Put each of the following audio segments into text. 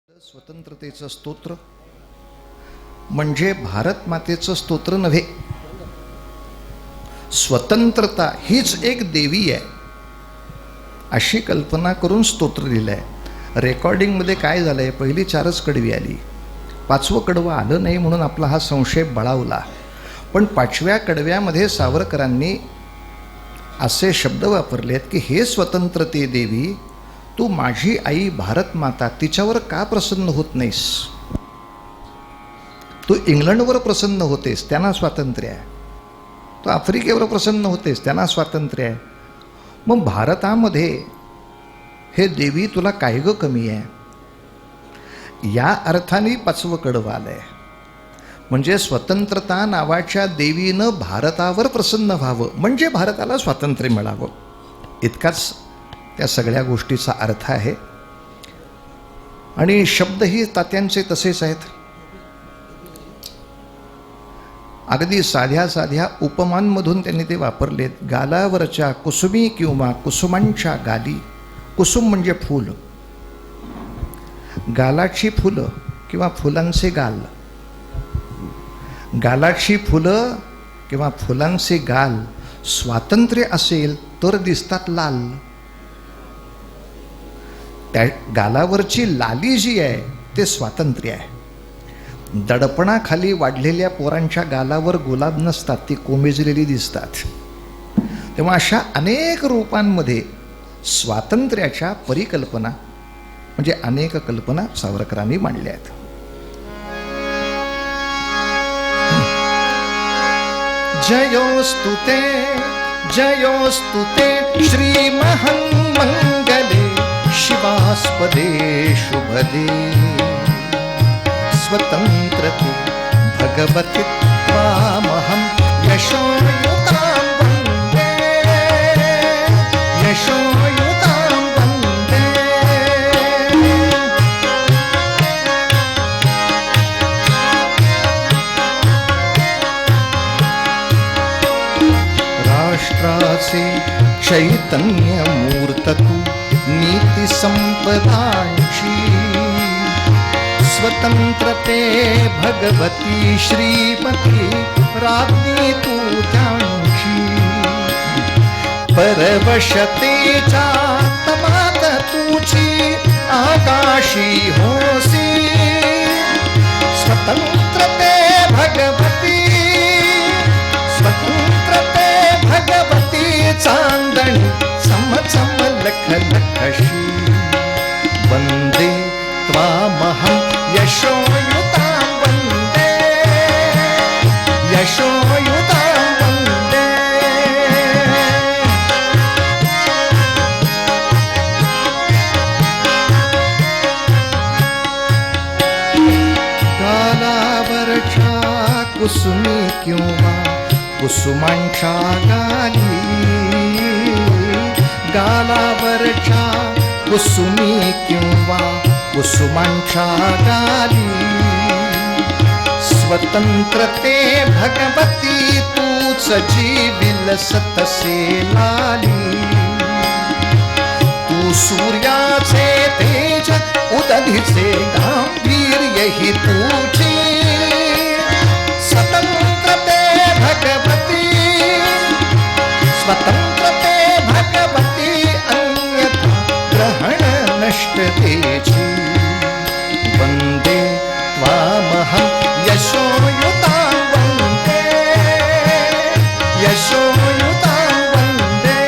स्वतंत्रतेचं स्तोत्र म्हणजे भारत मातेचं स्तोत्र नव्हे. स्वतंत्रता हीच एक देवी आहे अशी कल्पना करून स्तोत्र लिहिलं आहे. रेकॉर्डिंगमध्ये काय झालं आहे, पहिली 4च कडवी आली, 5वं कडवं आलं नाही म्हणून आपला हा संशय बळावला. पण 5व्या कडव्यामध्ये सावरकरांनी असे शब्द वापरलेत की हे स्वतंत्रते देवी, तू माझी आई भारत माता, तिच्यावर का प्रसन्न होत नाहीस? तू इंग्लंडवर प्रसन्न होतेस, त्यांना स्वातंत्र्य आहे. तू आफ्रिकेवर प्रसन्न होतेस, त्यांना स्वातंत्र्य आहे. मग भारतामध्ये हे देवी तुला काय ग कमी आहे? या अर्थाने 5वं कडवं आलंय. म्हणजे स्वतंत्रता नावाच्या देवीनं भारतावर प्रसन्न व्हावं म्हणजे भारताला स्वातंत्र्य मिळावं, इतकाच त्या सगळ्या गोष्टीचा अर्थ आहे. आणि शब्दही तात्यांचे तसेच आहेत. अगदी साध्या साध्या उपमांमधून त्यांनी ते वापरलेत. गालावरच्या कुसुमी किंवा कुसुमांच्या गाली, कुसुम म्हणजे फूल, गालाची फुलं किंवा फुलांचे गाल, गालाची फुलं किंवा फुलांचे गाल स्वातंत्र्य असेल तर दिसतात लाल. त्या गालावरची लाली जी आहे ते स्वातंत्र्य आहे. दडपणाखाली वाढलेल्या पोरांच्या गालावर गुलाब नसतात, ती कोमेजलेली दिसतात. तेव्हा अशा अनेक रूपांमध्ये स्वातंत्र्याच्या परिकल्पना म्हणजे अनेक कल्पना सावरकरांनी मांडल्या आहेत. जयोस्तुते जयोस्तुते श्री महन्मंगले शिवास्पदे शुभदे स्वतंत्रते भगवति त्वामहं यशोयुतां वन्दे यशोयुतां वन्दे. राष्ट्राचे चैतन्यमूर्त तू नीती संपदांची, स्वतंत्रते भगवती श्रीमती राज्ञी तू त्यांची. परवशतेच्या तमात तुझी आकाशी होसी, स्वतंत्रते भगवती स्वतंत्रते भगवती. चांदणी समसम लख लखशी वंदे त्वामहं यशोयुतां वन्दे यशोयुतां वन्दे. गालावरच्या कुसुमी किंवा कुसुमांच्या गाली, गालावरच्या कुसुमी किंवा कुसुमांच्या गाली. स्वतंत्रते भगवती तूच जीविल सतसे लाली. तू सूर्याचे तेज उदधीचे गांभीर्य ही तुझी. स्वतंत्रते भगवती स्वतंत्रते भगवती अन्यथा ग्रहण नष्टतेची. वंदे त्वामहं यशोयुतां वन्दे यशोयुतां वन्दे.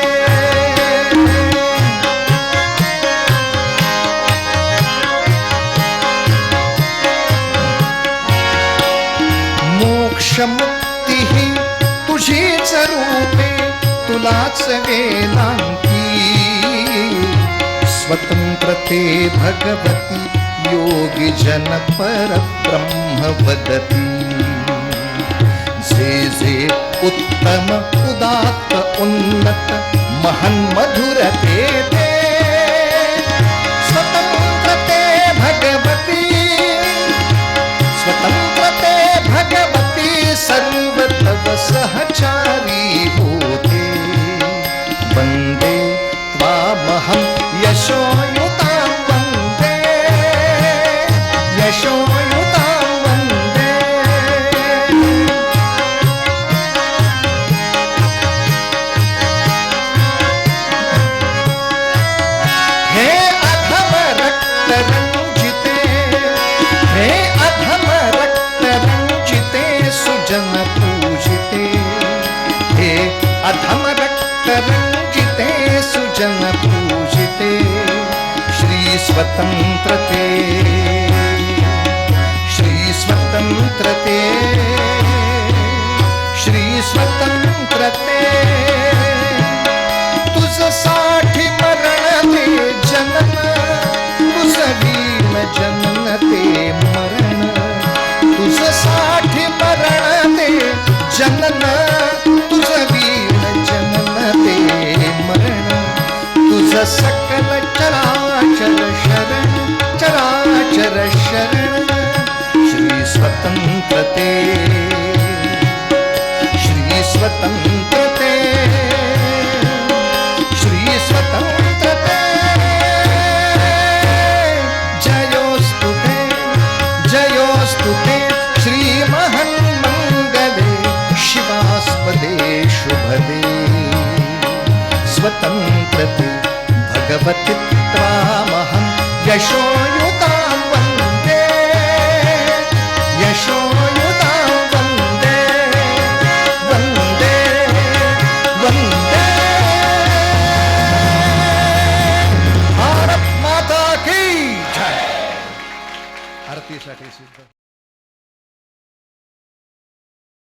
मोक्षमुक्तिः तुझीच रूपे तुलाच वेलांती. स्वतंत्रते भगवती योगी जन पर ब्रह्म वदती. जे जे उत्तम उदात्त उन्नत महन्मधुरते ते. स्वतंत्रते भगवती स्वतंत्रते भगवती सर्व तव सहचारी होते. वंदे त्वामहं यशोयुतां वन्दे हे अधम रक्त रंजिते सुजन पूजिते, हे अधम रक्त रंजिते सुजन पूजिते, श्री स्वतंत्रते, श्री स्वतंत्रते, श्री स्वतंत्रते, तुझसाठी मरण ते जनन, तुझवीन जनन ते मरण, तुझसाठी मरण ते जनन, तुझवीन जनन ते मरण, तुझ सकल चराचर शरण, चराचर शरण, श्री स्वतंत्रते, श्री स्वतंत्रते, श्री स्वतंत्रते, जयोस्तु ते, जयोस्तु ते, श्री महन्मंगले शिवास्पदे शुभदे, स्वतंत्रते भगवति त्वामहं यशोयुतां वन्दे, यशोयुतां वन्दे, वन्दे, वन्दे। भारत माता की जय। आरतीसाठी सिद्ध